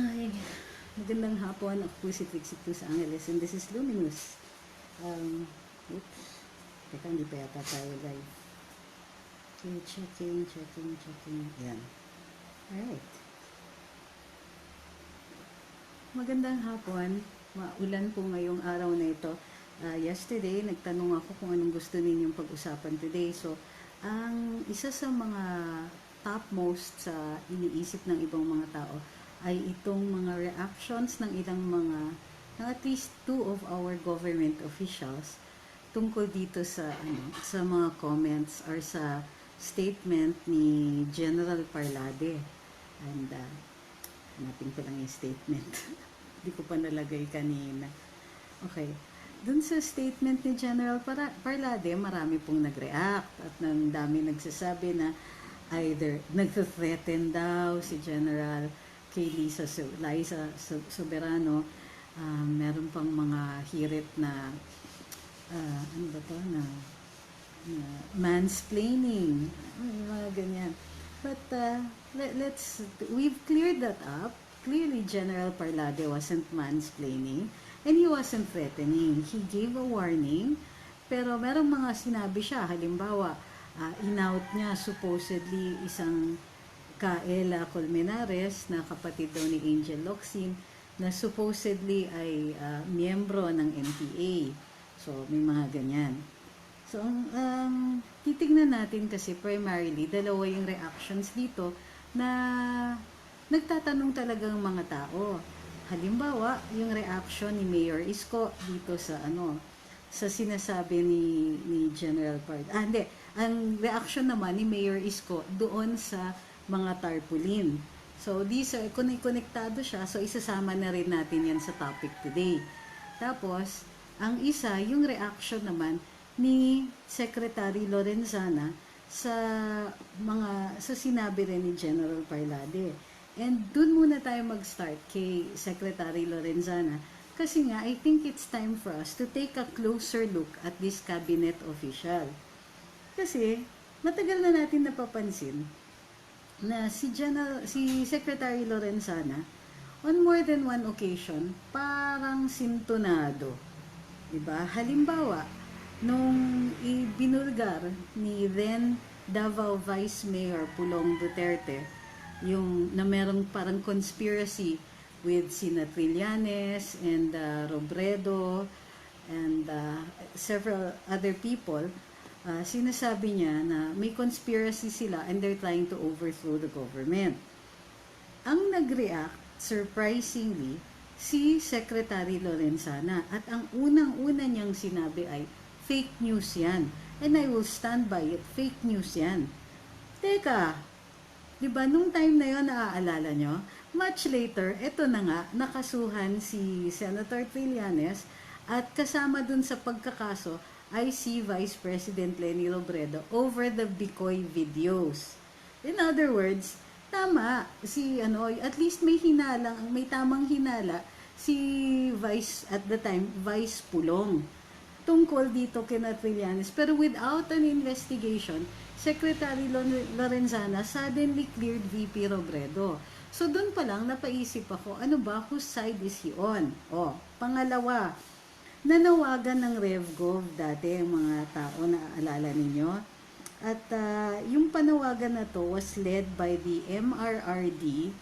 Ay, magandang hapon. Ako po si Trixie Cruz-Angeles and this is Luminous. Oops. Teka, hindi pa yata tayo live. Okay, checking. Yan. Alright. Magandang hapon. Maulan po ngayong araw na ito. Yesterday, nagtanong ako kung anong gusto ninyong pag-usapan today. So, ang isa sa mga topmost sa iniisip ng ibang mga tao ay itong mga reactions ng ilang ng at least two of our government officials tungkol dito sa sa mga comments or sa statement ni General Parlade. And hanapin ko lang yung statement. Hindi ko pa nalagay kanina. Okay. Dun sa statement ni General Parlade, marami pong nag-react at nang dami nagsasabi na either nagthreaten daw si General kay Liza Soberano, meron pang mga hirit na ano ba to na mansplaining, mga ganyan. But we've cleared that up. Clearly, General Parlade wasn't mansplaining and he wasn't threatening. He gave a warning, pero merong mga sinabi siya. Halimbawa, in-out niya supposedly isang Kaela Colmenares na kapatid daw ni Angel Locsin na supposedly ay miyembro ng NPA. So, may mga ganyan. So, titignan natin kasi primarily, dalawa yung reactions dito na nagtatanong talagang mga tao. Halimbawa, yung reaction ni Mayor Isko dito sa sa sinasabi ni General Pard. Hindi. Ang reaction naman ni Mayor Isko doon sa mga tarpaulin. So, these are, konektado siya. So, isasama na rin natin yan sa topic today. Tapos, ang isa, yung reaction naman ni Secretary Lorenzana sa sinabi rin ni General Parlade. And dun muna tayo mag-start kay Secretary Lorenzana. Kasi nga, I think it's time for us to take a closer look at this cabinet official. Kasi, matagal na natin napapansin na si Secretary Lorenzana, on more than one occasion, parang sintonado. Diba? Halimbawa, nung ibinulgar ni then Davao Vice Mayor Pulong Duterte, yung na merong parang conspiracy with sina Trillanes and Robredo and several other people, sinasabi niya na may conspiracy sila and they're trying to overthrow the government. Ang nag-react, surprisingly, si Secretary Lorenzana at ang unang-una niyang sinabi ay fake news yan. And I will stand by it, fake news yan. Teka, diba nung time na yon naaalala nyo? Much later, eto na nga, nakasuhan si Senator Trillanes at kasama dun sa pagkakaso ay si Vice President Leni Robredo over the Bicoy videos. In other words, tama, at least may tamang hinala si at the time, Vice Pulong tungkol dito kina Trillanes. Pero without an investigation, Secretary Lorenzana suddenly cleared VP Robredo. So doon pa lang napaisip ako, ano ba, whose side is he on? Pangalawa, nanawagan ng RevGov dati ang mga tao na naalala ninyo. At yung panawagan na to was led by the MRRD,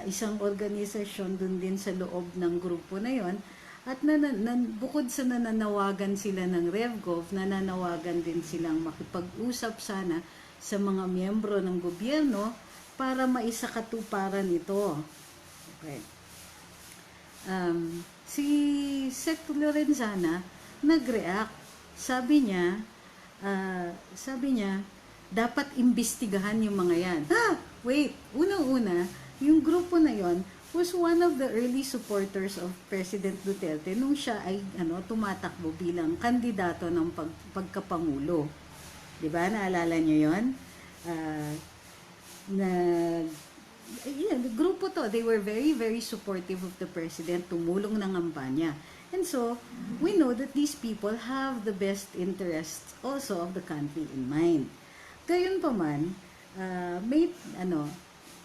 isang organisasyon dun din sa loob ng grupo na yon. At bukod sa nananawagan sila ng RevGov, nananawagan din silang makipag-usap sana sa mga miyembro ng gobyerno para maisakatuparan ito. Okay. Si Sec Lorenzana nag-react. Sabi niya, dapat imbestigahan yung mga yan. Wait, unang-una, yung grupo na yon was one of the early supporters of President Duterte nung siya ay tumatakbo bilang kandidato ng pagkapangulo. 'Di ba? Naalala niyo 'yon? The grupo to, they were very, very supportive of the president, tumulong ng kampanya. And so, we know that these people have the best interests also of the country in mind. Gayunpaman,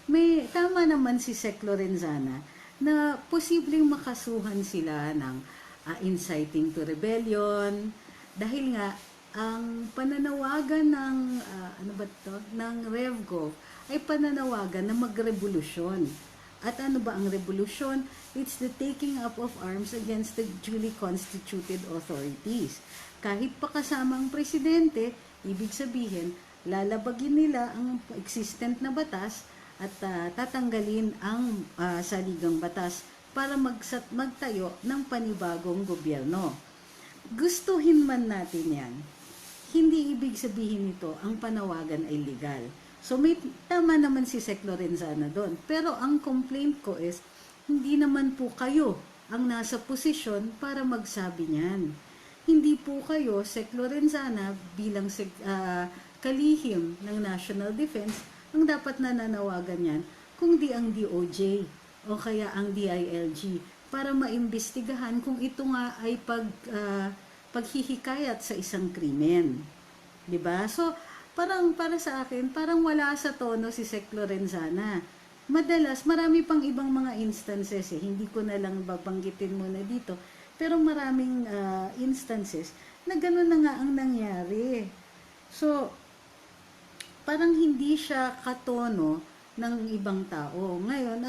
may tama naman si Sec Lorenzana na posibleng makasuhan sila ng inciting to rebellion dahil nga ang pananawagan ng ng RevGov ay pananawagan na magrevolusyon. At ano ba ang revolusyon? It's the taking up of arms against the duly constituted authorities. Kahit pa kasama ang presidente, ibig sabihin, lalabagin nila ang existent na batas at tatanggalin ang saligang batas para magtayo ng panibagong gobyerno. Gustuhin man natin yan, hindi ibig sabihin nito ang panawagan ay legal. So may tama naman si Sec Lorenzana doon. Pero ang complaint ko is, hindi naman po kayo ang nasa posisyon para magsabi niyan. Hindi po kayo, Sec Lorenzana, bilang kalihim ng National Defense, ang dapat nananawagan yan, kung di ang DOJ o kaya ang DILG para maimbestigahan kung ito nga ay paghihikayat sa isang krimen. 'Di ba? So, parang para sa akin, parang wala sa tono si Sec Lorenzana. Madalas, marami pang ibang mga instances hindi ko na lang babanggitin muna dito, pero maraming instances na gano'n na nga ang nangyari. So, parang hindi siya katono ng ibang tao. Ngayon,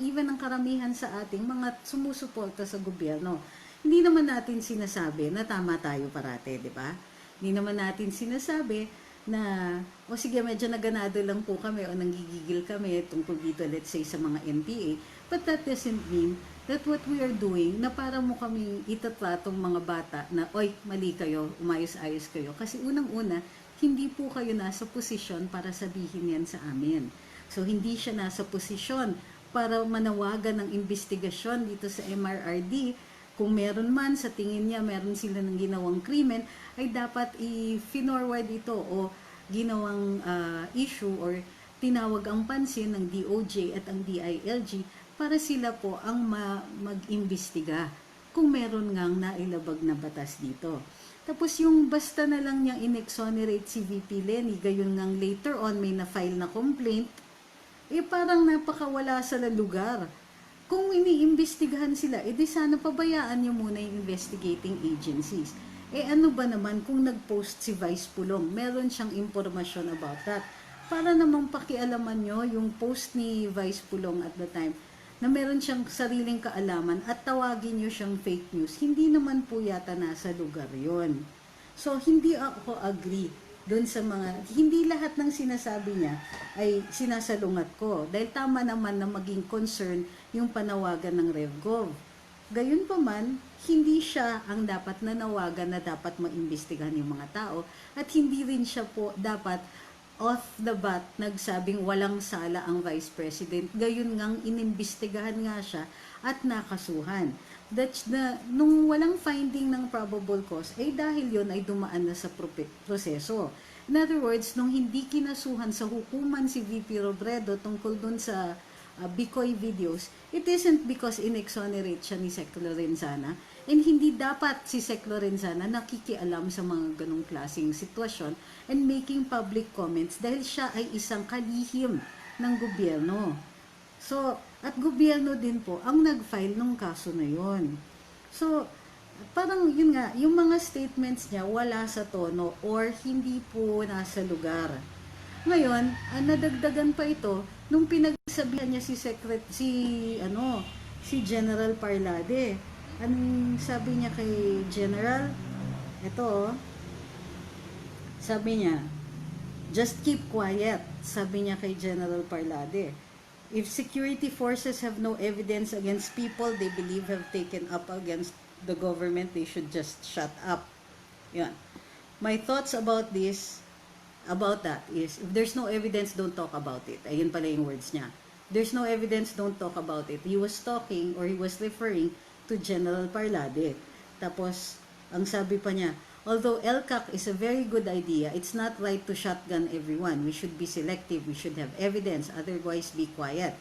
even ng karamihan sa ating mga sumusuporta sa gobyerno. Hindi naman natin sinasabi na tama tayo parate, di ba? Hindi naman natin sinasabi na, sige, medyo naganado lang po kami o nanggigigil kami tungkol dito, let's say, sa mga NPA. But that doesn't mean that what we are doing, na para mo kami itatratong mga bata na, oy, mali kayo, umayos-ayos kayo. Kasi unang-una, hindi po kayo nasa posisyon para sabihin yan sa amin. So, hindi siya nasa posisyon para manawagan ng investigasyon dito sa MRRD. Kung meron man, sa tingin niya, meron sila ng ginawang krimen, ay dapat i-forward ito o ginawang issue or tinawag ang pansin ng DOJ at ang DILG para sila po ang mag-imbestiga kung meron ngang nailabag na batas dito. Tapos yung basta na lang niya inexonerate si VP Lenny, gayon ngang later on may na-file na complaint, parang napakawala sa lugar. Kung iniimbestigahan sila, di sana pabayaan niyo muna yung investigating agencies. Ano ba naman kung nag-post si Vice Pulong? Meron siyang impormasyon about that. Para namang pakialaman nyo yung post ni Vice Pulong at the time na meron siyang sariling kaalaman at tawagin nyo siyang fake news. Hindi naman po yata nasa lugar yon. So, hindi ako agree doon sa mga, hindi lahat ng sinasabi niya ay sinasalungat ko. Dahil tama naman na maging concern yung panawagan ng RevGov. Gayun pa man, hindi siya ang dapat nanawagan na dapat maimbestigahan yung mga tao at hindi rin siya po dapat off the bat nagsabing walang sala ang Vice President. Gayun ngang inimbestigahan nga siya at nakasuhan. That's nung walang finding ng probable cause, dahil yon ay dumaan na sa proseso. In other words, nung hindi kinasuhan sa hukuman si VP Robredo tungkol dun sa Bicoy videos, it isn't because inexonerate siya ni Sec Lorenzana, and hindi dapat si Sec Lorenzana nakikialam sa mga ganong klaseng sitwasyon and making public comments dahil siya ay isang kalihim ng gobyerno. So, at gobyerno din po ang nag-file ng kaso na yon. So, parang yun nga, yung mga statements niya wala sa tono or hindi po nasa lugar. Ngayon, nadagdagan pa ito nung pinagsabihan niya si General Parlade. Anong sabi niya kay General? Ito, sabi niya, just keep quiet, sabi niya kay General Parlade. If security forces have no evidence against people they believe have taken up against the government, they should just shut up. Yan. My thoughts about that is, if there's no evidence, don't talk about it. Ayun pala yung words niya. There's no evidence, don't talk about it. He was talking or he was referring to General Parlade. Tapos, ang sabi pa niya, although LCAC is a very good idea, it's not right to shotgun everyone. We should be selective. We should have evidence. Otherwise, be quiet.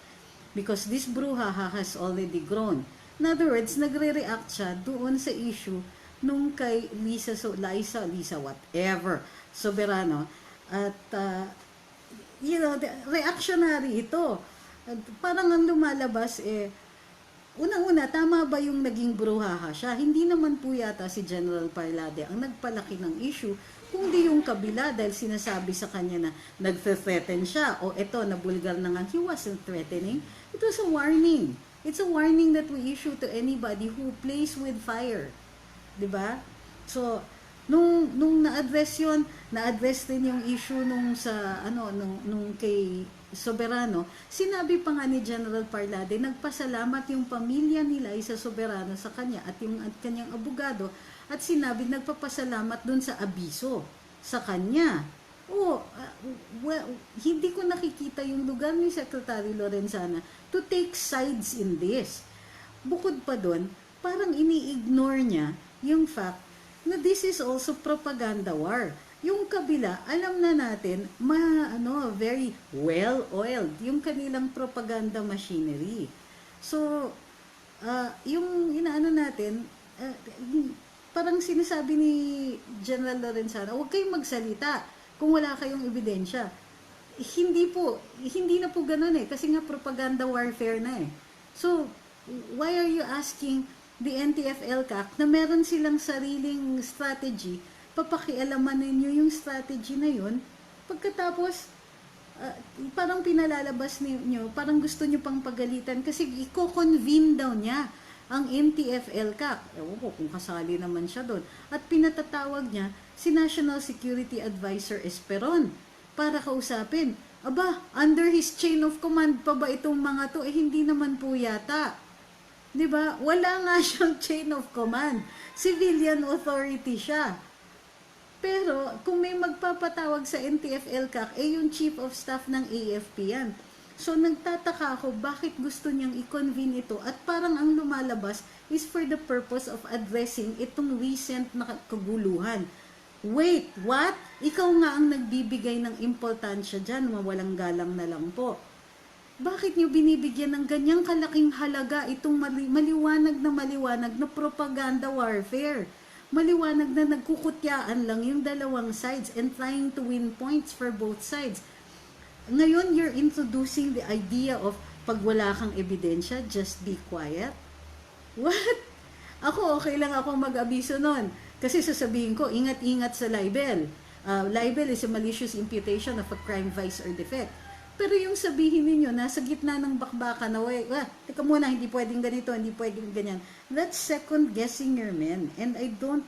Because this brouhaha has already grown. In other words, nagre-react siya doon sa issue nung kay Lisa, whatever, Soberano. At, reactionary ito. Parang ang lumalabas unang-una, tama ba yung naging bruhaha siya? Hindi naman po yata si General Parlade ang nagpalaki ng issue, kundi yung kabila dahil sinasabi sa kanya na nagte-threaten siya o eto, nabulgar na nga. He wasn't threatening. It was a warning. It's a warning that we issue to anybody who plays with fire. 'Di ba? So, nung na-address yon, na-address din yung issue nung sa nung kay Soberano, sinabi pa nga ni General Parlade, nagpasalamat yung pamilya nila sa Soberano sa kanya at yung kanyang abogado, at sinabi nagpapasalamat dun sa abiso sa kanya. Well, hindi ko nakikita yung lugar ni Secretary Lorenzana to take sides in this. Bukod pa dun, parang ini-ignore niya yung fact na this is also propaganda war. Yung kabila, alam na natin, very well-oiled yung kanilang propaganda machinery. So, yung inaano natin, parang sinasabi ni General Lorenzana, huwag kayong magsalita kung wala kayong ebidensya. Hindi na po ganun kasi nga propaganda warfare na So, why are you asking the NTF-ELCAC na meron silang sariling strategy, papakialaman ninyo yung strategy na yun, pagkatapos, parang pinalalabas ninyo, parang gusto nyo pang pagalitan kasi i-convene daw niya ang NTF-ELCAC. Ewan ko kung kasali naman siya doon. At pinatatawag niya si National Security Advisor Esperon para kausapin. Aba, under his chain of command pa ba itong mga to? Hindi naman po yata. 'Di ba? Wala nga siyang chain of command. Civilian authority siya. Pero kung may magpapatawag sa NTF-ELCAC, yung Chief of Staff ng AFP yan. So nagtataka ako bakit gusto niyang i-convene ito at parang ang lumalabas is for the purpose of addressing itong recent na kaguluhan. Wait, what? Ikaw nga ang nagbibigay ng importansya dyan, mawalang galang na lang po. Bakit niyo binibigyan ng ganyang kalaking halaga itong maliwanag na propaganda warfare? Maliwanag na nagkukutyaan lang yung dalawang sides and trying to win points for both sides. Ngayon, you're introducing the idea of pag wala kang ebidensya, just be quiet? What? Ako, okay lang ako mag-abiso nun. Kasi sasabihin ko, ingat-ingat sa libel. Libel is a malicious imputation of a crime, vice, or defect. Pero yung sabihin ninyo, nasa gitna ng bakbakan na, teka muna, hindi pwedeng ganito, hindi pwedeng ganyan. That's second-guessing your men. And I don't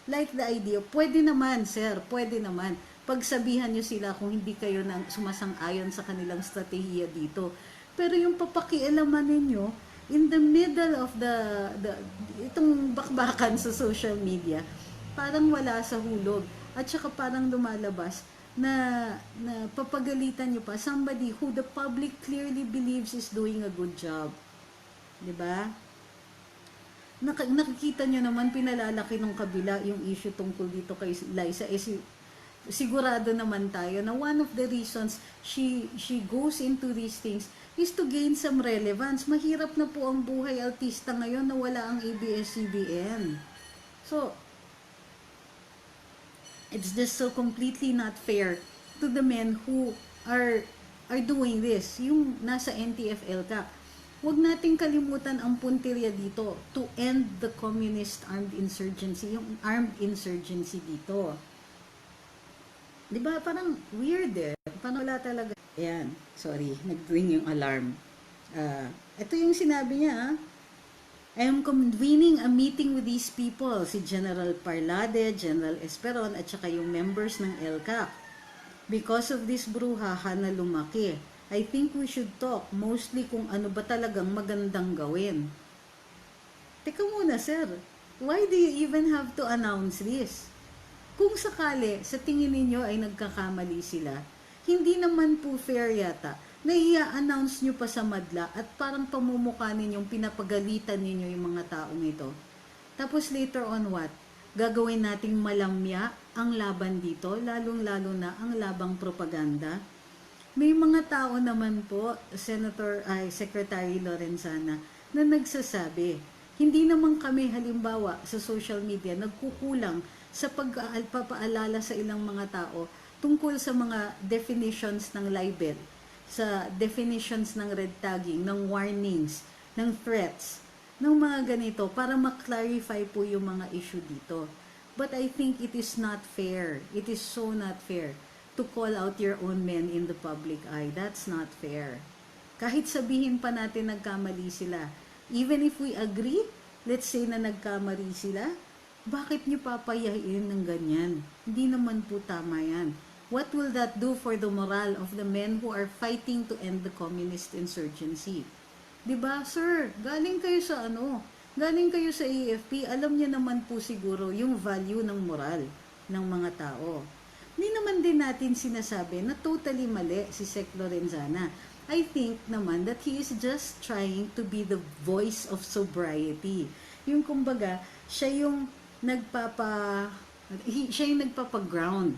like the idea. Pwede naman, sir, pwede naman. Pagsabihan nyo sila kung hindi kayo sumasang-ayon sa kanilang strategiya dito. Pero yung papakialaman ninyo, in the middle of itong bakbakan sa social media, parang wala sa hulog. At saka parang lumalabas na papagalitan nyo pa somebody who the public clearly believes is doing a good job. 'Di ba? Nakikita nyo naman pinalalaki ng kabila yung issue tungkol dito kay Liza. Sigurado naman tayo na one of the reasons she goes into these things is to gain some relevance. Mahirap na po ang buhay artista ngayon na wala ang ABS-CBN. So, it's just so completely not fair to the men who are doing this. Yung nasa NTF-ELCAC. Huwag nating kalimutan ang puntirya dito to end the communist armed insurgency, yung armed insurgency dito. Diba? Parang weird Parang wala talaga. Ayan. Sorry. Nag-ring yung alarm. Ito yung sinabi niya. I am convening a meeting with these people. Si General Parlade, General Esperon, at saka yung members ng ELCAC. Because of this bruhaha na lumaki, I think we should talk mostly kung ano ba talagang magandang gawin. Teka muna, sir. Why do you even have to announce this? Kung sakali, sa tingin ninyo ay nagkakamali sila, hindi naman po fair yata na i-announce nyo pa sa madla at parang pamumukha ninyong pinapagalitan ninyo yung mga taong ito. Tapos later on what? Gagawin nating malamya ang laban dito, lalong-lalo na ang labang propaganda. May mga tao naman po, Secretary Lorenzana, na nagsasabi, hindi naman kami halimbawa sa social media nagkukulang sa pagpapaalala sa ilang mga tao tungkol sa mga definitions ng libel, sa definitions ng red tagging, ng warnings, ng threats, ng mga ganito para ma-clarify po yung mga issue dito. But I think it is not fair. It is so not fair to call out your own men in the public eye. That's not fair. Kahit sabihin pa natin nagkamali sila, even if we agree, let's say na nagkamali sila, bakit nyo papayahin ng ganyan? Hindi naman po tama yan. What will that do for the morale of the men who are fighting to end the communist insurgency? Diba, sir? Galing kayo sa galing kayo sa AFP, alam niyo naman po siguro yung value ng moral ng mga tao. Hindi naman din natin sinasabi na totally mali si Sec Lorenzana. I think naman that he is just trying to be the voice of sobriety. Yung kumbaga, siya yung nagpapa-ground.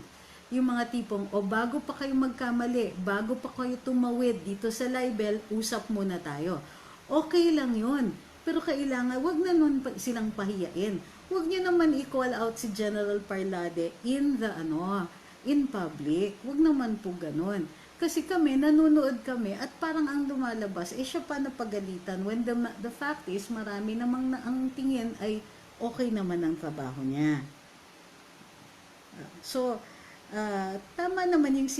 Yung mga tipong, bago pa kayo magkamali, bago pa kayo tumawid dito sa libel, usap muna tayo. Okay lang yun. Pero kailangan, wag na nun silang pahiyain. Wag niyo naman i-call out si General Parlade in public. Wag naman po ganun. Kasi kami, nanonood kami, at parang ang lumalabas, siya pa napagalitan when the fact is, marami namang ang tingin ay okay naman ang trabaho niya. So, tama naman yung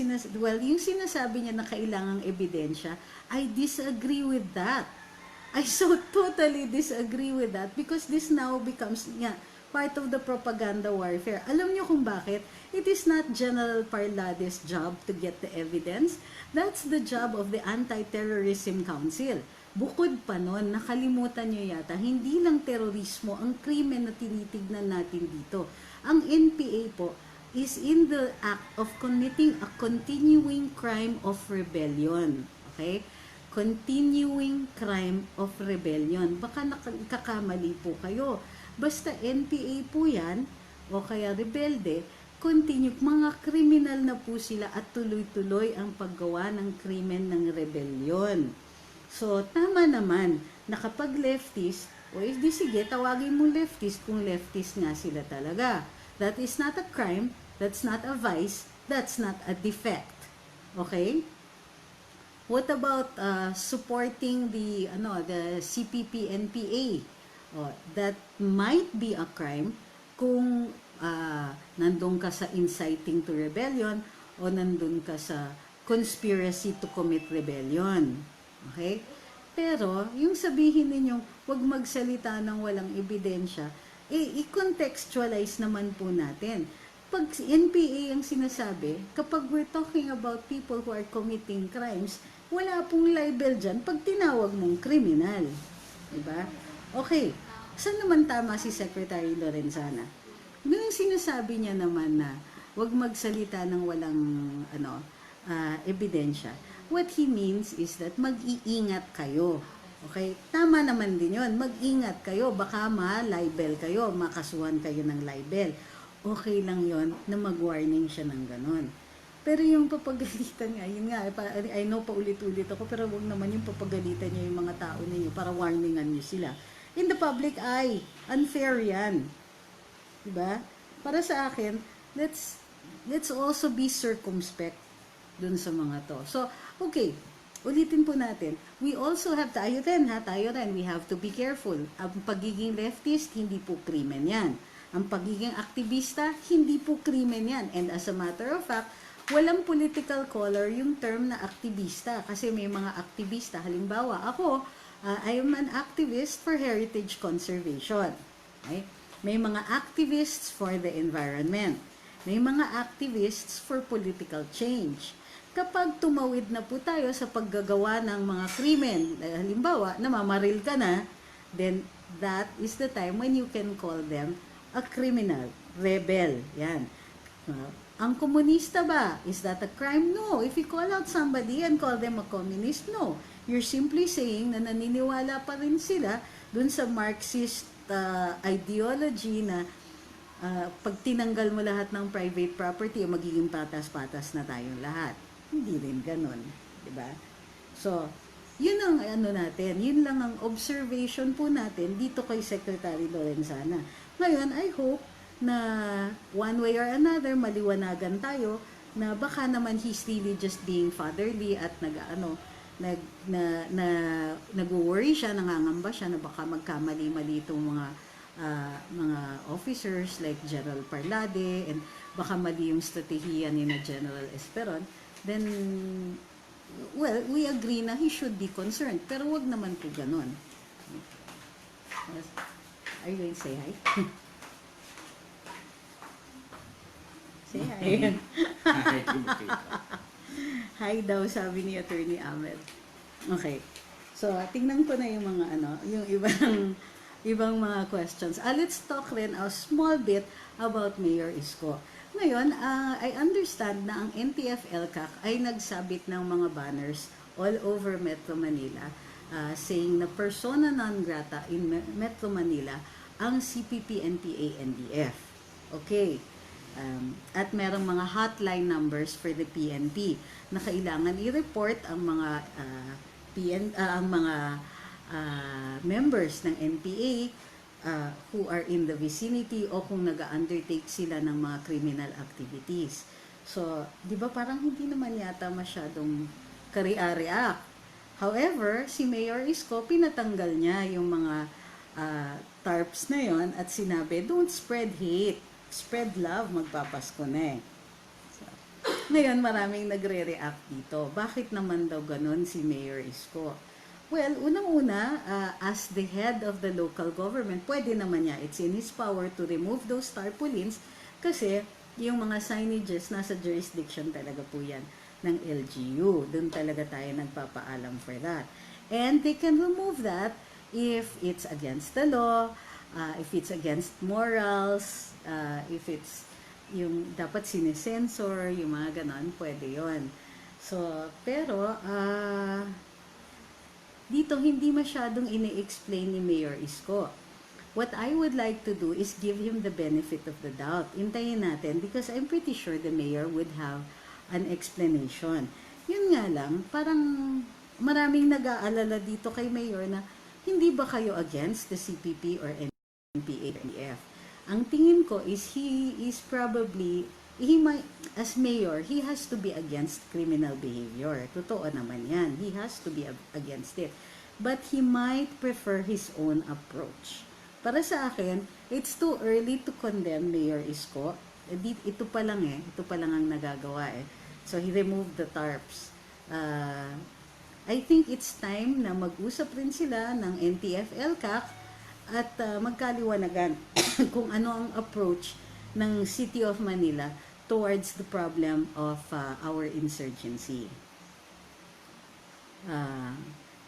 sinasabi niya na kailangang ebidensya, I disagree with that. I so totally disagree with that because this now becomes part of the propaganda warfare. Alam niyo kung bakit? It is not General Parlade's job to get the evidence. That's the job of the Anti-Terrorism Council. Bukod pa nun, nakalimutan niyo yata, hindi lang terorismo ang krimen na tinitignan natin dito. Ang NPA po is in the act of committing a continuing crime of rebellion. Okay? Continuing crime of rebellion. Baka nakakamali po kayo. Basta NPA po yan, o kaya rebelde, mga kriminal na po sila at tuloy-tuloy ang paggawa ng krimen ng rebellion. So, tama naman na kapag leftist, di sige, tawagin mo leftist kung leftist nga sila talaga. That is not a crime, that's not a vice, that's not a defect. Okay? What about supporting the CPP-NPA? That might be a crime kung nandun ka sa inciting to rebellion o nandun ka sa conspiracy to commit rebellion. Okay? Pero, yung sabihin ninyong huwag magsalita ng walang ebidensya, i-contextualize naman po natin. Pag NPA ang sinasabi, kapag we're talking about people who are committing crimes, wala pong libel dyan pag tinawag mong kriminal. Diba? Okay. Saan naman tama si Secretary Lorenzana? Yung sinasabi niya naman na huwag magsalita ng walang ebidensya. What he means is that mag-iingat kayo. Okay? Tama naman din yun. Mag-ingat kayo. Baka ma-libel kayo. Makasuhan kayo ng libel. Okay lang yon na mag-warning siya ng ganon. Pero yung papagalitan niya, yun nga, I know paulit-ulit ako, pero huwag naman yung papagalitan niya yung mga tao ninyo para warningan niyo sila. In the public eye, unfair yan. Diba? Para sa akin, let's also be circumspect dun sa mga to. So, okay, ulitin po natin. We also have, tayo rin, we have to be careful. Ang pagiging leftist, hindi po krimen yan. Ang pagiging aktivista, hindi po krimen yan. And as a matter of fact, walang political color yung term na aktivista. Kasi may mga aktivista, halimbawa, ako, I am an activist for heritage conservation. Okay? May mga activists for the environment. May mga activists for political change. Kapag tumawid na po tayo sa paggagawa ng mga krimen, halimbawa, namamaril ka na, then that is the time when you can call them a criminal, rebel. Yan. Ang komunista ba? Is that a crime? No. If you call out somebody and call them a communist, no. You're simply saying na naniniwala pa rin sila dun sa Marxist ideology na pag tinanggal mo lahat ng private property, magiging patas-patas na tayong lahat. Hindi rin ganun. Diba? So, yun ang natin. Yun lang ang observation po natin dito kay Secretary Lorenzana. Ngayon, I hope na one way or another, maliwanagan tayo na baka naman he's really just being fatherly at nag na nag-worry siya, nangangamba siya na baka magkamali-mali itong mga officers like General Parlade, and baka mali yung strategiya ni na General Esperon. Then, well, we agree na he should be concerned, pero wag naman po ganun. Are you going to say hi? Say hi. Hi daw, sabi ni Attorney Ahmed. Okay. So, tingnan ko na yung mga yung ibang mga questions. Let's talk rin a small bit about Mayor Isko. Ngayon, I understand na ang NTF-ELCAC ay nagsabit ng mga banners all over Metro Manila saying na persona non grata in Metro Manila ang CPP-NPA-NDF. Okay. At merong mga hotline numbers for the PNP na kailangan i-report ang mga members ng NPA who are in the vicinity o kung nag-undertake sila ng mga criminal activities. So, di ba parang hindi naman yata masyadong kari-react. However, si Mayor Isko, pinatanggal niya yung mga tarps na yon at sinabi, don't spread hate, spread love, magpapasko na eh. So, ngayon, maraming nagre-react dito. Bakit naman daw ganun si Mayor Isko? Well, unang-una, as the head of the local government, pwede naman niya, it's in his power to remove those tarpaulins kasi yung mga signages nasa jurisdiction talaga po yan ng LGU. Doon talaga tayo nagpapaalam for that. And they can remove that if it's against the law, if it's against morals, if it's yung dapat sinesensor, yung mga ganon, pwede yon. So, pero, dito hindi masyadong ini-explain ni Mayor Isko. What I would like to do is give him the benefit of the doubt. Intayin natin because I'm pretty sure the mayor would have an explanation. Yun nga lang, parang maraming nag-aalala dito kay Mayor na hindi ba kayo against the CPP or NPA-NDF? Ang tingin ko is he is probably, as mayor, he has to be against criminal behavior. Totoo naman yan. He has to be against it. But he might prefer his own approach. Para sa akin, it's too early to condemn Mayor Isko. Ito pa lang ang nagagawa eh. So he removed the tarps. I think it's time na mag-usap rin sila ng NTF-ELCAC at magkaliwanagan kung ano ang approach ng City of Manila towards the problem of our insurgency.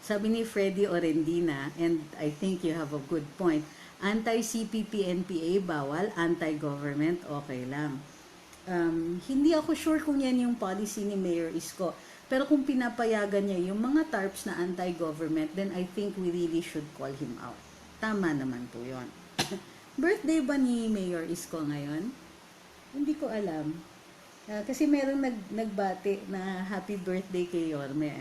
Sabi ni Freddy Orendina, and I think you have a good point, anti-CPP-NPA bawal, anti-government okay lang. Hindi ako sure kung yan yung policy ni Mayor Isko. Pero kung pinapayagan niya yung mga tarps na anti-government, then I think we really should call him out. Tama naman po yun. Birthday ba ni Mayor Isko ngayon? Hindi ko alam. Kasi merong nagbati na happy birthday kay Yorme.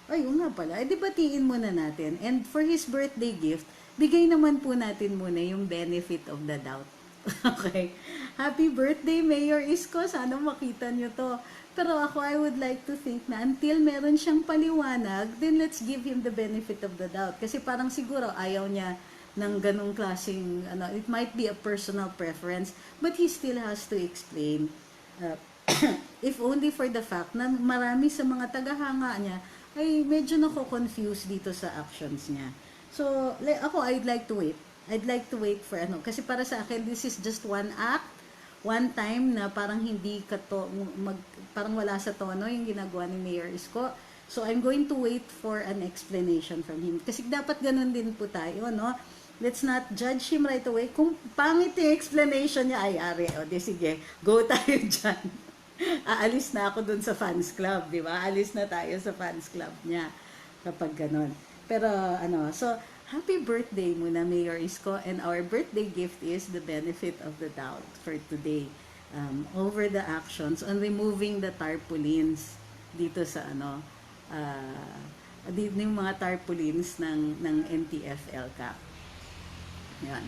Ay, yun nga pala. Di batiin muna natin. And for his birthday gift, bigay naman po natin muna yung benefit of the doubt. Okay? Happy birthday, Mayor Isko. Sana makita nyo to. Pero ako, I would like to think na until meron siyang paliwanag, then let's give him the benefit of the doubt. Kasi parang siguro ayaw niya ng ganong klaseng, it might be a personal preference, but he still has to explain. If only for the fact na marami sa mga tagahanga niya ay medyo nako-confuse dito sa actions niya. So, ako, I'd like to wait. I'd like to wait for kasi para sa akin, this is just one act, one time na parang hindi parang wala sa tono yung ginagawa ni Mayor Isko. So, I'm going to wait for an explanation from him. Kasi dapat ganun din po tayo, no? Let's not judge him right away. Kung pangit yung explanation niya, ay, di sige, go tayo dyan. Aalis na ako dun sa fans club, di ba? Alis na tayo sa fans club niya kapag ganun. Pero, so, happy birthday muna, Mayor Isko, and our birthday gift is the benefit of the doubt for today over the actions on removing the tarpaulins dito sa, dito yung mga tarpaulins ng NTF-ELCAC. Yan.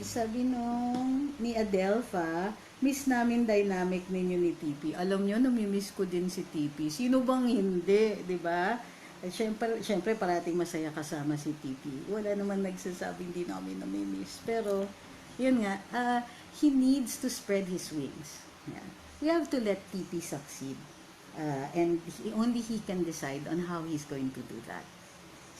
Sabi nung ni Adelpha, miss namin dynamic ninyo ni TP. Alam nyo, namimiss ko din si TP. Sino bang hindi, di ba? At syempre, parating masaya kasama si TP. Wala naman nagsasabing hindi namin namimiss. Pero, yun nga, he needs to spread his wings. Yeah. We have to let TP succeed. And only he can decide on how he's going to do that.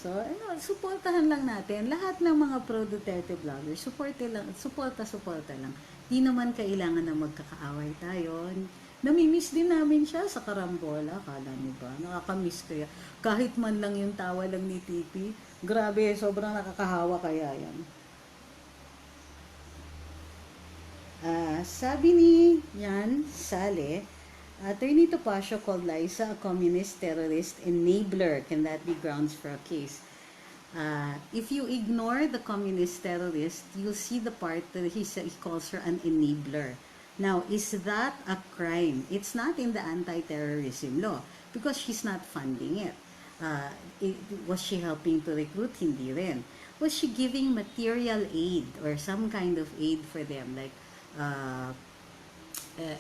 So, suportahan lang natin. Lahat ng mga pro-Duterte vloggers, suporta lang. Di naman kailangan na magkakaaway tayo. Namimiss din namin siya sa karambola. Akala niyo ba? Nakakamiss kaya. Kahit man lang yung tawa lang ni TP. Grabe, sobrang nakakahawa kaya yan. Sabi ni Yan Sale, Attorney Topacio called Liza a communist, terrorist, enabler. Can that be grounds for a case? If you ignore the communist terrorist, you'll see the part that he calls her an enabler. Now, is that a crime? It's not in the anti-terrorism law because she's not funding it. Was she helping to recruit? Hindi rin. Was she giving material aid or some kind of aid for them? Like,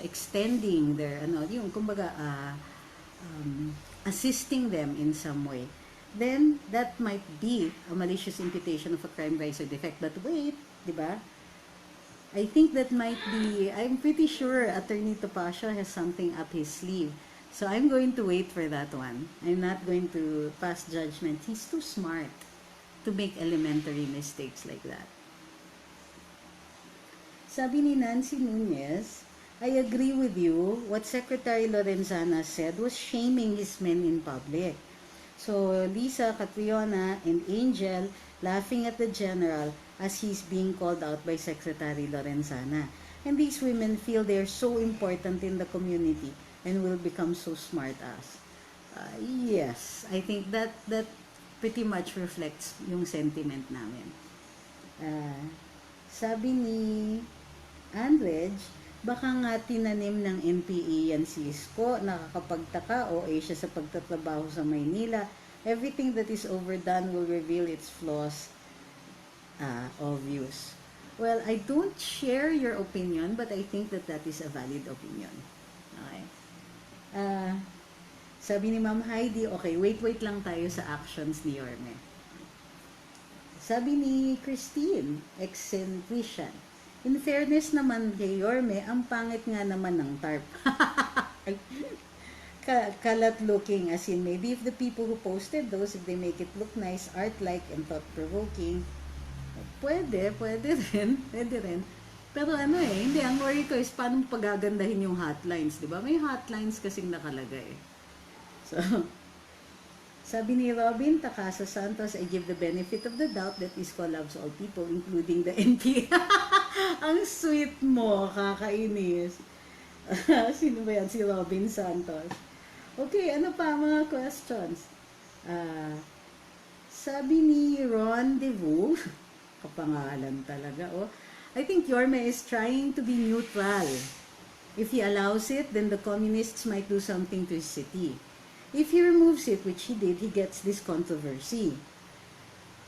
extending their yung kumbaga assisting them in some way, then that might be a malicious imputation of a crime, vice or defect. But wait, di ba? I think that might be, I'm pretty sure Attorney Topacio has something up his sleeve. So I'm going to wait for that one. I'm not going to pass judgment. He's too smart to make elementary mistakes like that. Sabi ni Nancy Nunez, I agree with you. What Secretary Lorenzana said was shaming his men in public. So Lisa, Catriona, and Angel laughing at the general as he's being called out by Secretary Lorenzana. And these women feel they're so important in the community and will become so smart ass. Yes, I think that pretty much reflects yung sentiment namin. Sabi ni Andrej, baka nga tinanim ng NPA yan si Isko, nakakapagtaka o siya sa pagtatrabaho sa Maynila. Everything that is overdone will reveal its flaws. Obvious. Well, I don't share your opinion, but I think that is a valid opinion. Okay. Sabi ni Ma'am Heidi, okay, wait lang tayo sa actions ni Yorme. Sabi ni Christine, eccentrician, in fairness naman kay Yorme, ang pangit nga naman ng tarp. Kalat looking, as in maybe if the people who posted those, if they make it look nice, art-like, and thought-provoking, pwede rin. Pero hindi, ang worry ko is paano pagagandahin yung hotlines, di ba? May hotlines kasing nakalagay. So, sabi ni Robin Takasa Santos, I give the benefit of the doubt that Isko loves all people, including the NPA. Ang sweet mo, kakainis. Sino ba yan? Si Robin Santos. Okay, ano pa mga questions? Sabi ni Ron Devu, kapangalan talaga, I think Yorme is trying to be neutral. If he allows it, then the communists might do something to his city. If he removes it, which he did, he gets this controversy.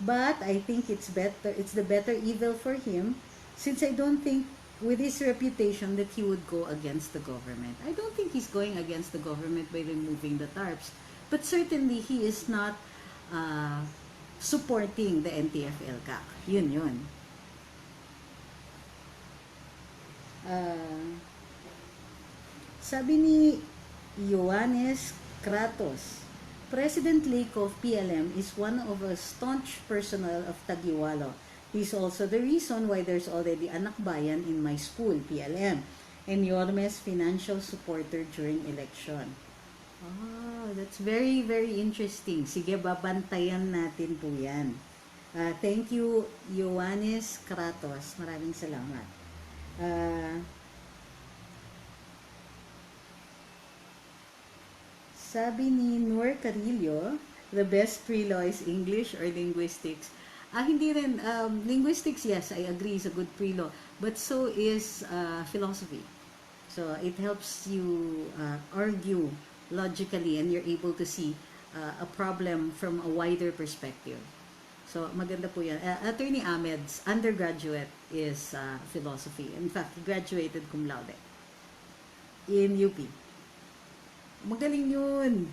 But I think it's the better evil for him, since I don't think with his reputation that he would go against the government. I don't think he's going against the government by removing the tarps. But certainly he is not supporting the NTF-ELCAC. Yun. Sabi ni Ioannes Kratos, President Lake of PLM is one of a staunch personnel of Taguiwalo. He's also the reason why there's already anak bayan in my school, PLM, and Yorme's financial supporter during election. That's very, very interesting. Sige, babantayan natin po yan. Thank you, Ioannes Kratos. Maraming salamat. Sabi ni Noor Carillo, the best pre-law is English or linguistics? Hindi rin. Linguistics, yes, I agree, is a good pre-law. But so is philosophy. So it helps you argue logically and you're able to see a problem from a wider perspective. So, maganda po yan. Attorney Ahmed's undergraduate is philosophy. In fact, he graduated cum laude in UP. Magaling yun.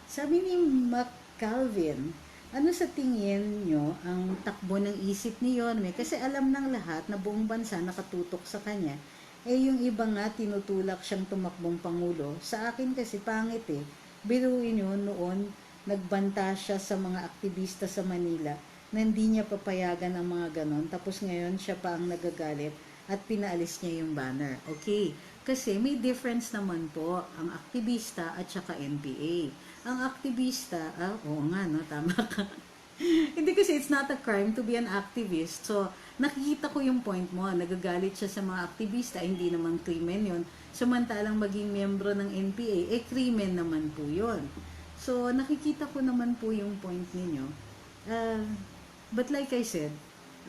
Sabi ni McCalvin, ano sa tingin nyo ang takbo ng isip ni Yorme? Kasi alam ng lahat na buong bansa nakatutok sa kanya. Eh yung iba nga tinutulak siyang tumakbong pangulo. Sa akin kasi pangit eh. Biruin yun noon, nagbanta siya sa mga aktivista sa Manila na hindi niya papayagan ang mga ganon. Tapos ngayon siya pa ang nagagalit at pinaalis niya yung banner. Okay, kasi may difference naman po ang aktivista at saka NPA. Ang aktivista, oo nga no, tama ka. Hindi kasi it's not a crime to be an activist. So, nakikita ko yung point mo. Nagagalit siya sa mga aktivista, hindi naman krimen yun. Samantalang maging miyembro ng NPA, krimen naman po yun. So, nakikita ko naman po yung point ninyo. But like I said,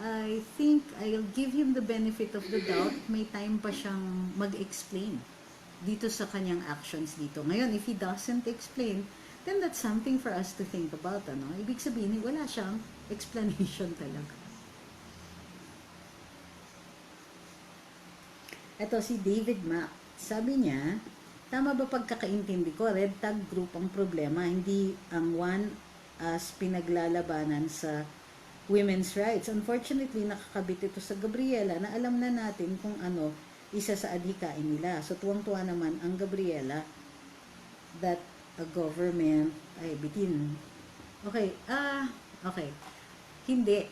I think I'll give him the benefit of the doubt. May time pa siyang mag-explain dito sa kanyang actions dito. Ngayon, if he doesn't explain, then that's something for us to think about. Ano? Ibig sabihin, wala siyang explanation talaga. Ito si David Mack. Sabi niya, tama ba pagkakaintindi ko, red tag group ang problema, hindi ang one as pinaglalabanan sa women's rights. Unfortunately, nakakabit ito sa Gabriela na alam na natin kung ano isa sa adhikain nila. So, tuwang-tuwa naman ang Gabriela that a government ay bitin. Okay, okay. Hindi.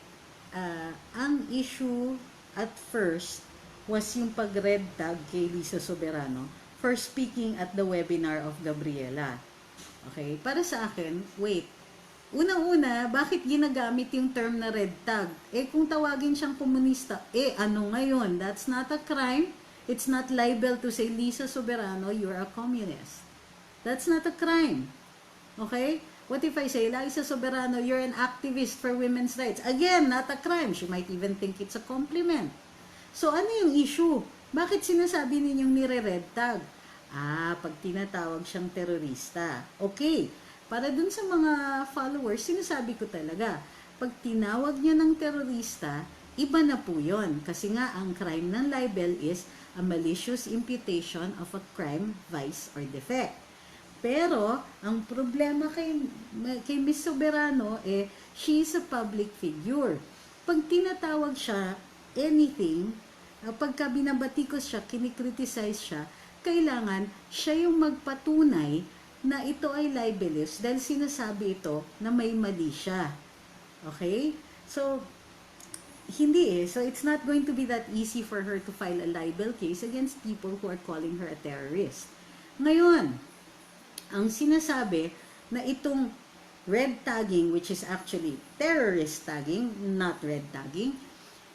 Ang issue at first was yung pag-red tag kay Lisa Soberano for speaking at the webinar of Gabriela. Okay? Para sa akin, wait. Unang-una, bakit ginagamit yung term na red tag? Kung tawagin siyang komunista, ano ngayon? That's not a crime. It's not libel to say, Lisa Soberano, you're a communist. That's not a crime. Okay? What if I say, Lisa Soberano, you're an activist for women's rights? Again, not a crime. She might even think it's a compliment. So, ano yung issue? Bakit sinasabi ninyong nire-red tag? Pag tinatawag siyang terorista. Okay. Para dun sa mga followers, sinasabi ko talaga, pag tinawag niya ng terorista, iba na po yun. Kasi nga, ang crime ng libel is a malicious imputation of a crime, vice, or defect. Pero, ang problema kay Miss Soberano, she is a public figure. Pag tinatawag siya, anything, pagka binabatikos siya, kinikriticize siya, kailangan siya yung magpatunay na ito ay libelous dahil sinasabi ito na may mali siya. Okay? So, hindi So, it's not going to be that easy for her to file a libel case against people who are calling her a terrorist. Ngayon, ang sinasabi na itong red tagging, which is actually terrorist tagging, not red tagging,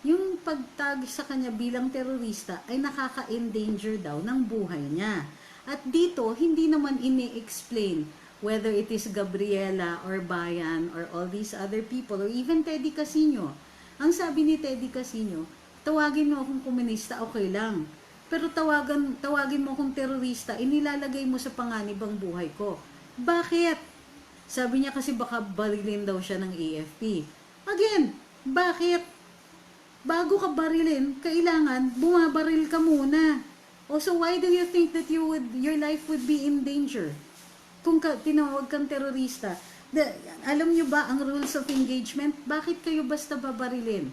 yung pagtag sa kanya bilang terorista ay nakaka-endanger daw ng buhay niya. At dito, hindi naman ini-explain whether it is Gabriela or Bayan or all these other people or even Teddy Casino. Ang sabi ni Teddy Casino, tawagin mo akong komunista, okay lang. Pero tawagin mo akong terorista, inilalagay mo sa panganib ang buhay ko. Bakit? Sabi niya kasi baka barilin daw siya ng AFP. Again, bakit? Bago ka barilin, kailangan bumabaril ka muna. So why do you think that your life would be in danger? Kung tinawag kang terorista, alam nyo ba ang rules of engagement? Bakit kayo basta babarilin?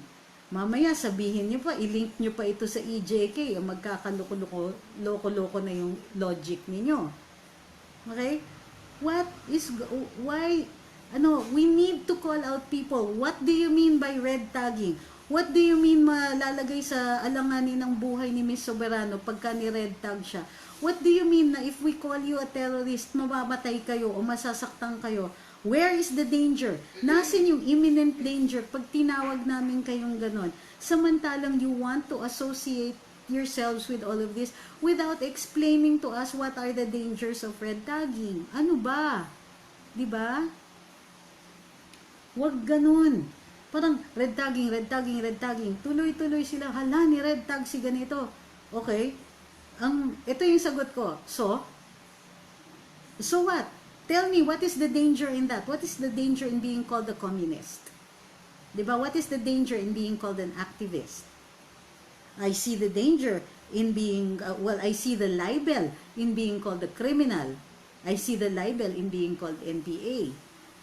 Mamaya sabihin nyo pa, i-link nyo pa ito sa EJK, magkakaloko-loko na yung logic ninyo. Okay? We need to call out people. What do you mean by red tagging? What do you mean malalagay sa alanganin ng buhay ni Miss Soberano pagka ni-red tag siya? What do you mean na if we call you a terrorist, mamamatay kayo o masasaktan kayo? Where is the danger? Nasaan yung imminent danger pag tinawag namin kayong ganon? Samantalang you want to associate yourselves with all of this without explaining to us what are the dangers of red tagging. Ano ba? Diba? Huwag ganon. Parang red tagging. Tuloy-tuloy sila. Hala, ni red tag si ganito. Okay. Ito yung sagot ko. So what? Tell me, what is the danger in that? What is the danger in being called a communist? Diba? What is the danger in being called an activist? I see the danger in being, I see the libel in being called a criminal. I see the libel in being called NPA.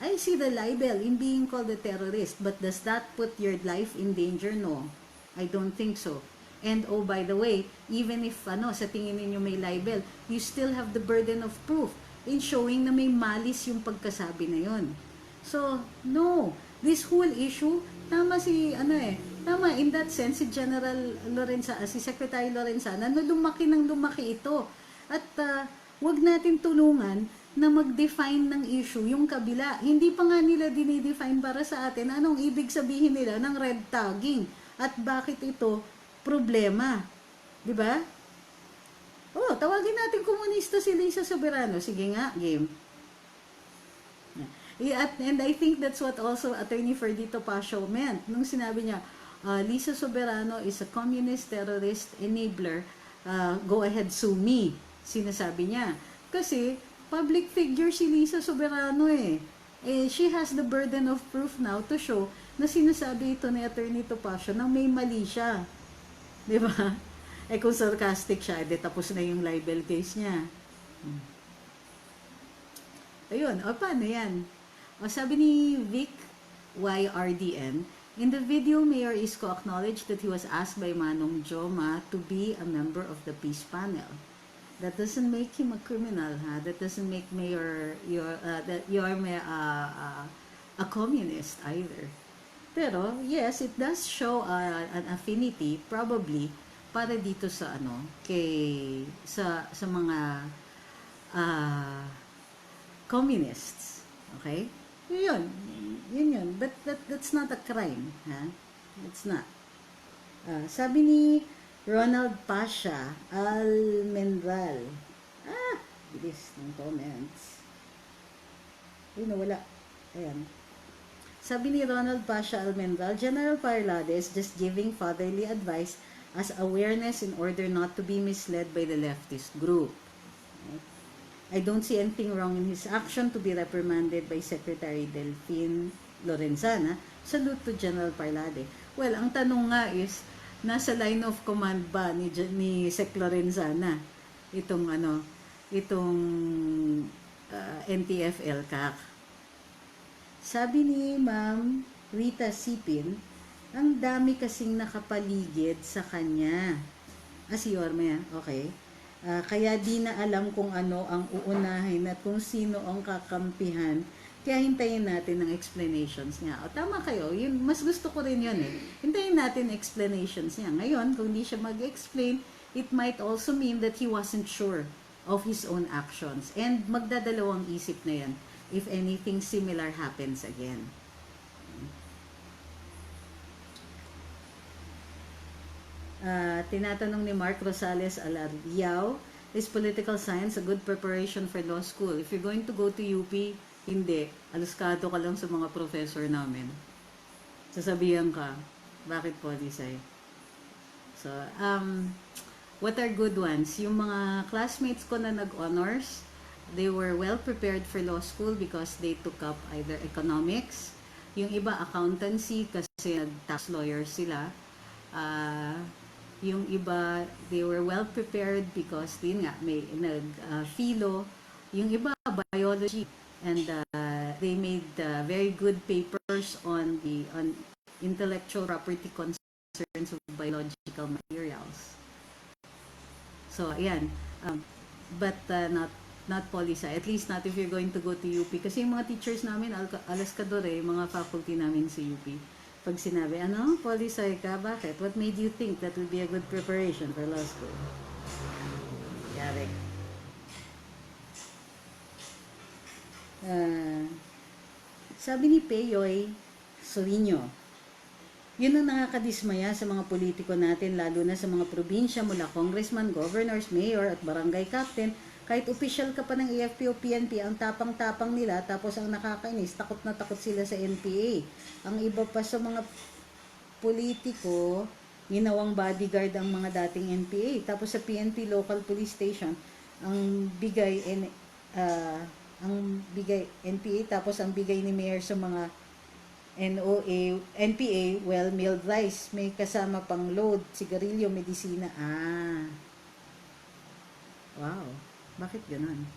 I see the libel in being called a terrorist. But does that put your life in danger? No. I don't think so. And oh, by the way, even if sa tingin ninyo may libel, you still have the burden of proof in showing na may malis yung pagkasabi na yun. So, no. This whole issue, tama tama in that sense si General Lorenzana, si Secretary Lorenzana, na lumaki ng lumaki ito. At wag natin tulungan na mag-define ng issue yung kabila. Hindi pa nga nila dinidefine para sa atin anong ibig sabihin nila ng red tagging at bakit ito problema. 'Di ba? Oh, tawagin natin komunista si Lisa Soberano. Sige nga, game. And I think that's what also Attorney Ferdito Pasio meant nung sinabi niya, Lisa Soberano is a communist, terrorist, enabler, go ahead sue me, sinasabi niya. Kasi public figure si Lisa Soberano she has the burden of proof now to show na sinasabi ito ni Attorney Topacio na may mali siya. Di ba? Kung sarcastic siya, tapos na yung libel case niya. Ayun, paano yan? Sabi ni Vic YRDN, in the video, Mayor Isko acknowledged that he was asked by Manong Joma to be a member of the peace panel. That doesn't make him a criminal, ha? That doesn't make Mayor that you're a communist either. Pero yes, it does show an affinity probably para dito sa sa mga communists. Okay? Yun. But that's not a crime, ha? It's not. Sabi ni Ronald Pasha Almendral. Bilis ng comments. Nawala. Ayan. Sabi ni Ronald Pasha Almendral, General Parlade is just giving fatherly advice as awareness in order not to be misled by the leftist group. I don't see anything wrong in his action to be reprimanded by Secretary Delphine Lorenzana. Salute to General Parlade. Well, ang tanong nga is, nasa line of command ba ni Sec Lorenzana itong NTF-ELCAC? Sabi ni Ma'am Rita Sipin, ang dami kasing nakapaligid sa kanya. Si Yorme, okay. Kaya di na alam kung ano ang uunahin at kung sino ang kakampihan. Kaya hintayin natin ng explanations niya. Tama kayo, yun, mas gusto ko rin yun Hintayin natin explanations niya. Ngayon, kung di siya mag-explain, it might also mean that he wasn't sure of his own actions. And magdadalawang isip na yan if anything similar happens again. Tinatanong ni Mark Rosales Alariao, is political science a good preparation for law school? If you're going to go to UP, hindi. Aluskado ka lang sa mga professor namin. Sasabihan ka, bakit policy? So, what are good ones? Yung mga classmates ko na nag-honors, they were well prepared for law school because they took up either economics, yung iba accountancy kasi nag-tax lawyers sila, yung iba, they were well prepared because yun nga, may nag-philo, yung iba biology, and they made very good papers on intellectual property concerns of biological materials. So ayan, but not poli-sci, at least not if you're going to go to UP, kasi yung mga teachers namin alaskadore, yung mga faculty namin sa UP, pag sinabi, poli-sci ka, bakit? What made you think that would be a good preparation for law school? Yari. Sabi ni Peyoy Solino, yun ang nakakadismaya sa mga politiko natin, lalo na sa mga probinsya mula congressman, governors, mayor at barangay captain. Kahit official ka pa ng AFP o PNP, ang tapang-tapang nila, tapos ang nakakainis, takot na takot sila sa NPA. Ang iba pa sa mga politiko, ginawang bodyguard ang mga dating NPA. Tapos sa PNP local police station, ang ang bigay NPA, tapos ang bigay ni Mayor sa mga NPA, well, milled rice, may kasama pang load, sigarilyo, medisina. Wow, bakit ganun?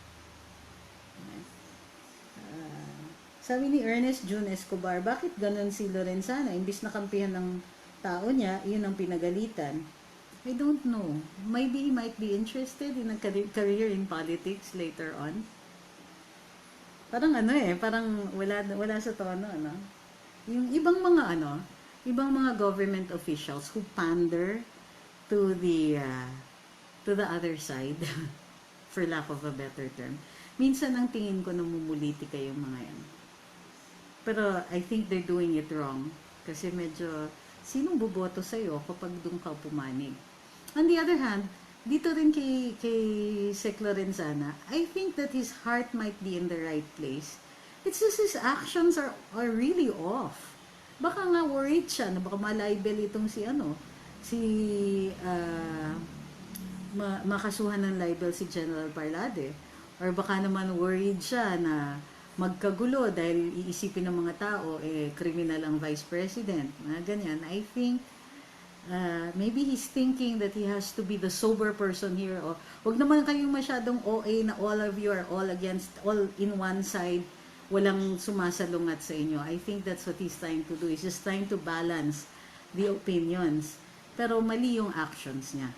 Sabi ni Ernest June Escobar, bakit ganun si Lorenzana? Imbis na kampihan ng tao niya, yun ang pinagalitan. I don't know. Maybe he might be interested in a career in politics later on. Parang parang wala sa tono, ano? Yung ibang mga government officials who pander to the other side, for lack of a better term. Minsan ang tingin ko namumulitika yung mga yan. Pero I think they're doing it wrong. Kasi medyo, sinong boboto sa'yo kapag doon ka pumanig? On the other hand, dito rin kay Sec Lorenzana, I think that his heart might be in the right place. It's just his actions are really off. Baka nga worried siya na baka malibel itong makasuhan ng libel si General Parlade. Or baka naman worried siya na magkagulo dahil iisipin ng mga tao, criminal ang Vice President. Ganyan. I think, maybe he's thinking that he has to be the sober person here. O, wag naman kayong masyadong OA na all of you are all in one side. Walang sumasalungat sa inyo. I think that's what he's trying to do. He's just trying to balance the opinions. Pero mali yung actions niya.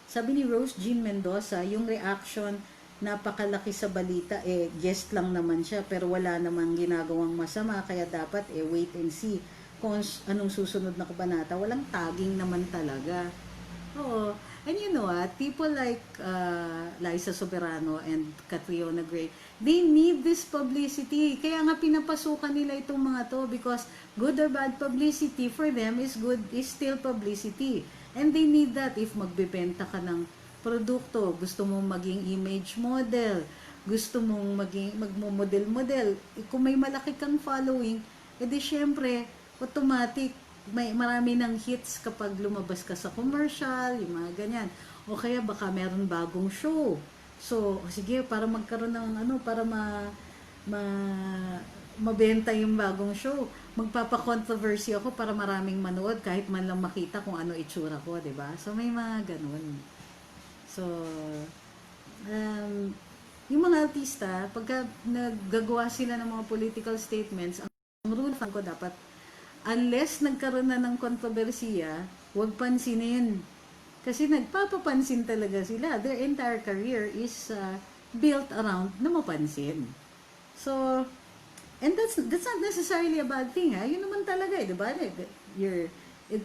Sabi ni Rose Jean Mendoza, yung reaction, napakalaki sa balita, guest lang naman siya, pero wala namang ginagawang masama, kaya dapat wait and see kung anong susunod na kabanata. Walang tagging naman talaga. Oo. And you know what? People like Liza Soberano and Catriona Gray, they need this publicity. Kaya nga pinapasukan nila itong mga to because good or bad publicity for them is still publicity. And they need that if magbebenta ka ng produkto, gusto mong maging image model, gusto mong magmo-model-model, kung may malaki kang following, edi syempre, automatic, marami ng hits kapag lumabas ka sa commercial, yung mga ganyan. O kaya baka meron bagong show. So, sige, para magkaroon ng para mabenta yung bagong show, magpapa-controversy ako para maraming manood kahit man lang makita kung ano itsura ko, 'di ba? So may mga ganun. So yung mga artista, pagka naggagawa sila ng mga political statements, ang rule ko dapat unless nagkaroon na ng kontrobersiya, huwag pansinin. Kasi nagpapapansin talaga sila. Their entire career is built around na mapansin. So, and that's not necessarily a bad thing, ha? Yun naman talaga, di ba?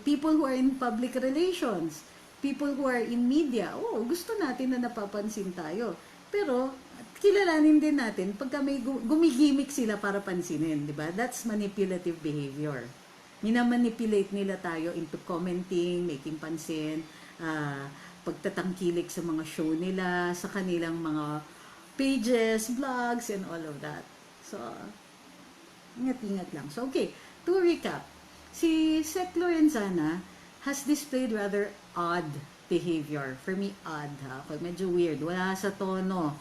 People who are in public relations, people who are in media, gusto natin na napapansin tayo. Pero, kilalanin din natin pagka may gumigimik sila para pansinin, di ba? That's manipulative behavior. Minamanipulate nila tayo into commenting, making pansin, pagtatangkilik sa mga show nila, sa kanilang mga pages, blogs, and all of that. So, ingat-ingat lang. So, okay. To recap, si Sec Lorenzana has displayed rather odd behavior. For me, odd. Okay, medyo weird. Wala sa tono.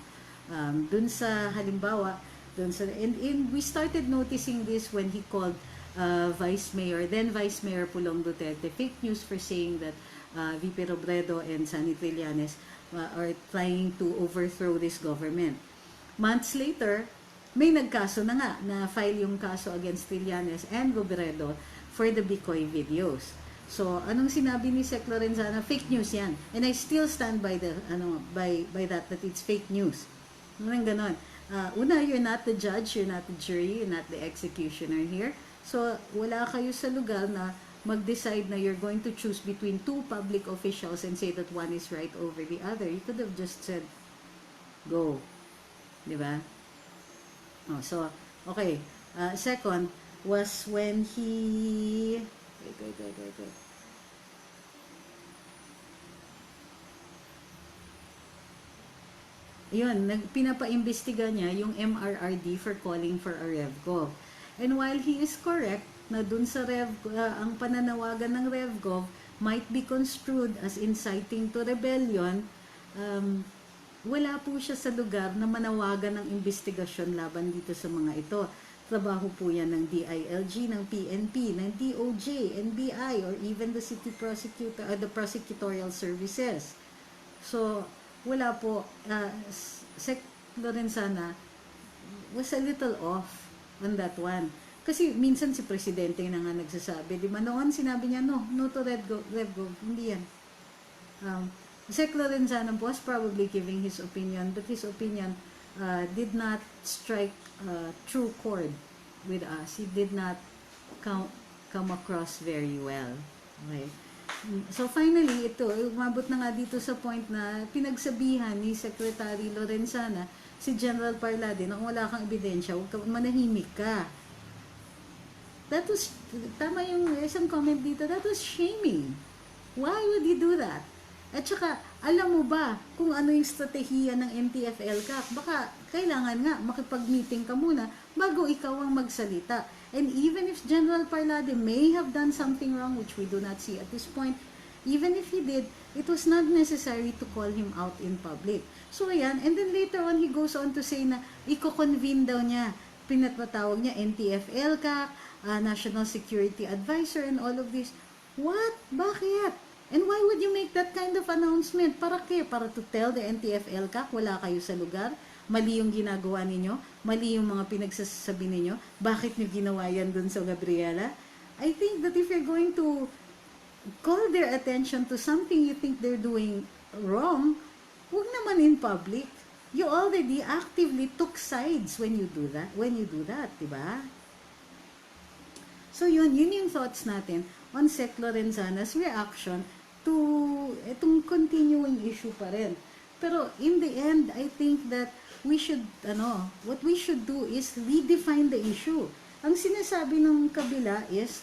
Dun sa, halimbawa, and we started noticing this when he called then Vice Mayor Pulong Duterte fake news for saying that VP Robredo and Sunny Trillanes are trying to overthrow this government. Months later, may nagkaso na nga, na file yung kaso against Trillanes and Robredo for the Bicoy videos. So, anong sinabi ni Sec Lorenzana? Fake news yan. And I still stand by that it's fake news. Anong ganon. Una, you're not the judge, you're not the jury, you're not the executioner here. So, wala kayo sa lugar na mag-decide na you're going to choose between two public officials and say that one is right over the other. You could have just said, go. Di ba? So, okay. Second was when he... Wait. Yun, pinapa-imbestiga niya yung MRRD for calling for a RevGov. And while he is correct na dun sa ang pananawagan ng RevGov might be construed as inciting to rebellion, wala po siya sa lugar na manawagan ng investigasyon laban dito sa mga ito. Trabaho po yan ng DILG, ng PNP, ng DOJ, NBI, or even the city prosecutor, the prosecutorial services. So, wala po, Sec Lorenzana was a little off on that one. Kasi minsan si Presidente na nga nagsasabi, di ba? Noon sinabi niya, no to Red Go, hindi yan. Sec Lorenzana was probably giving his opinion, but his opinion did not strike true chord with us. He did not come across very well. Okay. So finally, ito, umabot na nga dito sa point na pinagsabihan ni Secretary Lorenzana si General Parlade na kung wala kang ebidensya, huwag kang manahimik ka. That was, tama yung isang comment dito, that was shaming. Why would you do that? At saka, alam mo ba kung ano yung strategiya ng NTF-ELCAC? Baka kailangan nga makipag-meeting ka muna bago ikaw ang magsalita. And even if General Parlade may have done something wrong, which we do not see at this point, even if he did, it was not necessary to call him out in public. So ayan, and then later on, he goes on to say na i-convene daw niya, pinatawag niya NTF-ELCAC, National Security Advisor, and all of this. What? Bakit? And why would you make that kind of announcement? Para kaya? Para to tell the NTF-ELCAC, wala kayo sa lugar? Mali yung ginagawa ninyo? Mali yung mga pinagsasabi ninyo? Bakit nyo ginawa yan dun sa Gabriela? I think that if you're going to call their attention to something you think they're doing wrong, huwag naman in public. You already actively took sides when you do that, diba? So yun yung thoughts natin on Sec Lorenzana's reaction to itong continuing issue pa rin. Pero in the end, I think that we should, what we should do is redefine the issue. Ang sinasabi ng kabila is,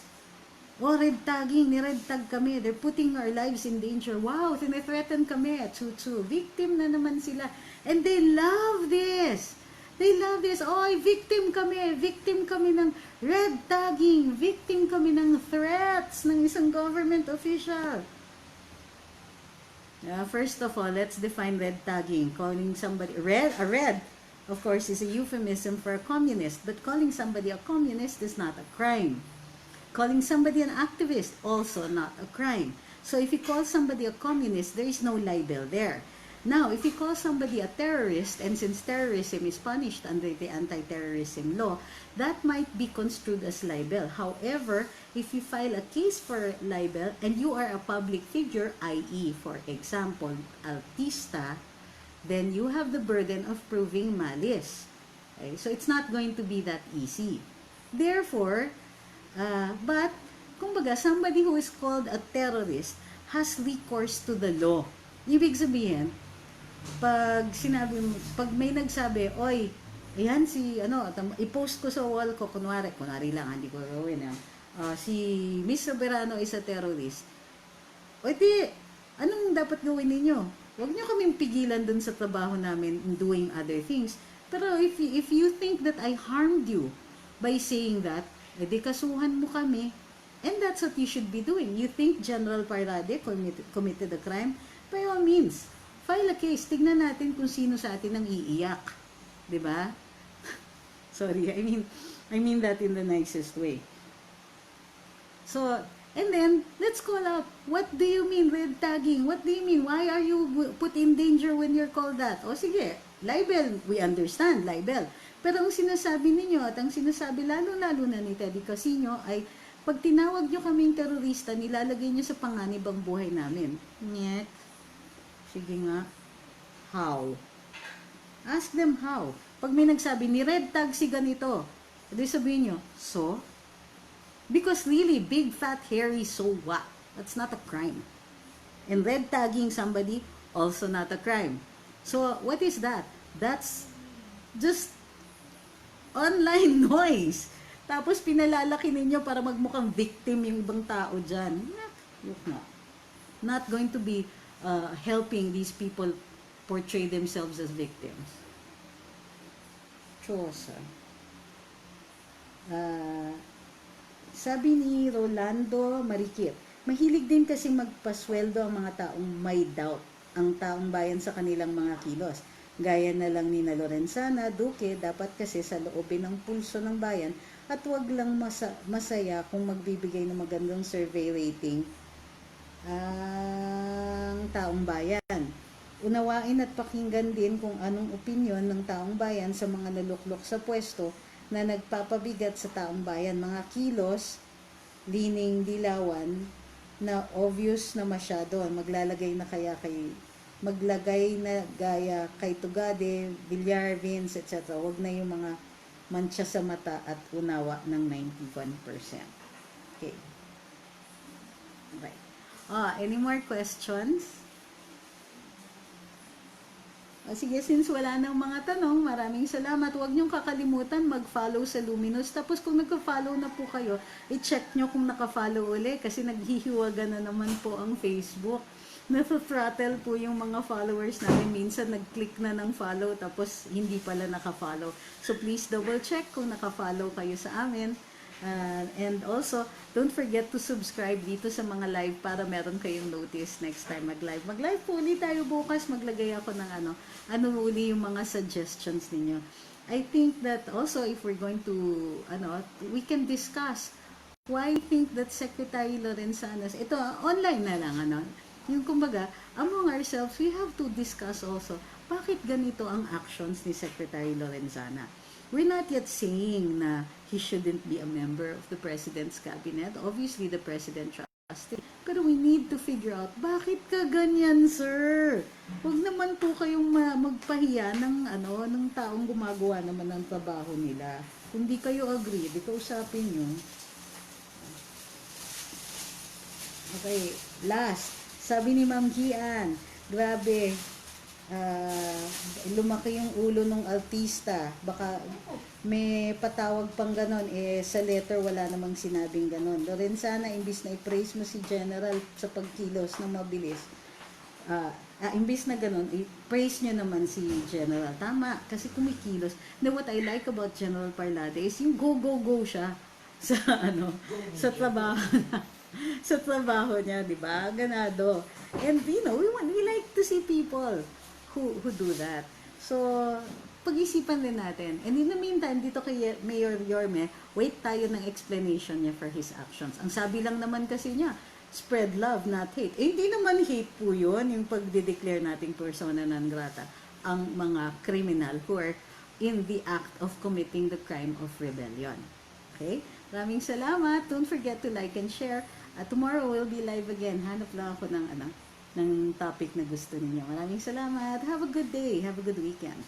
red tagging, ni-red tag kami, they're putting our lives in danger. Wow, tinethreaten kami, tsutsu, victim na naman sila. And they love this. They love this. Victim kami ng red tagging, victim kami ng threats ng isang government official. First of all, let's define red tagging. Calling somebody red, of course, is a euphemism for a communist, but calling somebody a communist is not a crime. Calling somebody an activist, also not a crime. So if you call somebody a communist, there is no libel there. Now, if you call somebody a terrorist, and since terrorism is punished under the anti-terrorism law, that might be construed as libel. However, if you file a case for libel and you are a public figure, i.e., for example, artista, then you have the burden of proving malice. Okay? So it's not going to be that easy. Therefore, but, kumbaga, somebody who is called a terrorist has recourse to the law. Ibig sabihin, pag may nagsabi, ayan i-post ko sa wall ko, kunwari lang, hindi ko gawin, si Miss Soberano is a terrorist. Anong dapat gawin ninyo? Huwag nyo kaming pigilan dun sa trabaho namin in doing other things. Pero if you think that I harmed you by saying that, edi kasuhan mo kami. And that's what you should be doing. You think General Parlade committed a crime? By all means, file a case. Tignan natin kung sino sa atin ang iiyak. Diba? Sorry, I mean that in the nicest way. So, and then, let's call up. What do you mean red tagging? What do you mean? Why are you put in danger when you're called that? O sige, libel. We understand, libel. Pero ang sinasabi ninyo at ang sinasabi lalo-lalo na ni Teddy Casino ay pag tinawag nyo kaming terorista, nilalagay nyo sa panganib ang buhay namin. Nyet. Sige nga. How? Ask them how. Pag may nagsabi, ni red tag si ganito, edi sabihin nyo, so? Because really, big, fat, hairy, so what? That's not a crime. And red tagging somebody, also not a crime. So, what is that? That's just online noise. Tapos pinalalaki ninyo para magmukhang victim yung ibang tao dyan. Look na. Not going to be helping these people portray themselves as victims. Chosa. Sabi ni Rolando Marikit, mahilig din kasi magpasweldo ang mga taong may doubt, ang taong bayan sa kanilang mga kilos. Gaya na lang ni na Lorenzana, Duque, dapat kasi sa loobin ng pulso ng bayan at wag lang masaya kung magbibigay ng magandang survey rating ang taong bayan. Unawain at pakinggan din kung anong opinyon ng taong bayan sa mga naluklok sa pwesto na nagpapabigat sa taong bayan. Mga kilos, lining, dilawan, na obvious na masyado. Maglagay na gaya kay Tugade, Villar, Vince, etc. Huwag na yung mga mantsa sa mata at unawa ng 91%. Okay. Right. Any more questions? Sige, since wala nang mga tanong, maraming salamat. Huwag niyong kakalimutan mag-follow sa Luminous. Tapos kung nagka-follow na po kayo, i-check niyo kung naka-follow uli kasi naghihiwaga na naman po ang Facebook. Nasa-throttle po yung mga followers namin. Minsan nag-click na ng follow tapos hindi pala naka-follow. So please double-check kung naka-follow kayo sa amin. And also, don't forget to subscribe dito sa mga live para meron kayong notice next time mag-live. Mag-live po ulit tayo bukas. Maglagay ako ng ano uli yung mga suggestions ninyo. I think that also if we're going to, we can discuss why I think that Secretary Lorenzana, ito, online na lang, yung kumbaga, among ourselves, we have to discuss also, bakit ganito ang actions ni Secretary Lorenzana? We're not yet saying na he shouldn't be a member of the President's Cabinet. Obviously, the President trusts him. Pero we need to figure out, bakit ka ganyan, sir? Huwag naman po kayong magpahiya ng taong gumagawa naman ng trabaho nila. Kung di kayo agree, di kausapin nyo. Okay, last. Sabi ni Ma'am Gian, grabe, lumaki yung ulo ng artista. Baka may patawag pang ganon. Sa letter wala namang sinabing ganon. Lorenzana, imbis na i-praise mo si General sa pagkilos ng mabilis, imbis na ganon, i-praise nyo naman si General. Tama, kasi kumikilos. Now, what I like about General Parlade is yung go siya sa sa trabaho sa trabaho niya, di ba? Ganado. And we like to see people who do that. So, pag-isipan din natin. And in the meantime, dito kay Mayor Yorme, wait tayo ng explanation niya for his actions. Ang sabi lang naman kasi niya, spread love, not hate. Hindi naman hate po yun, yung pag-declare nating persona non grata ang mga criminal who are in the act of committing the crime of rebellion. Okay? Maraming salamat. Don't forget to like and share. Tomorrow we'll be live again. Hanap lang ako ng topic na gusto niyo. Maraming salamat. Have a good day. Have a good weekend.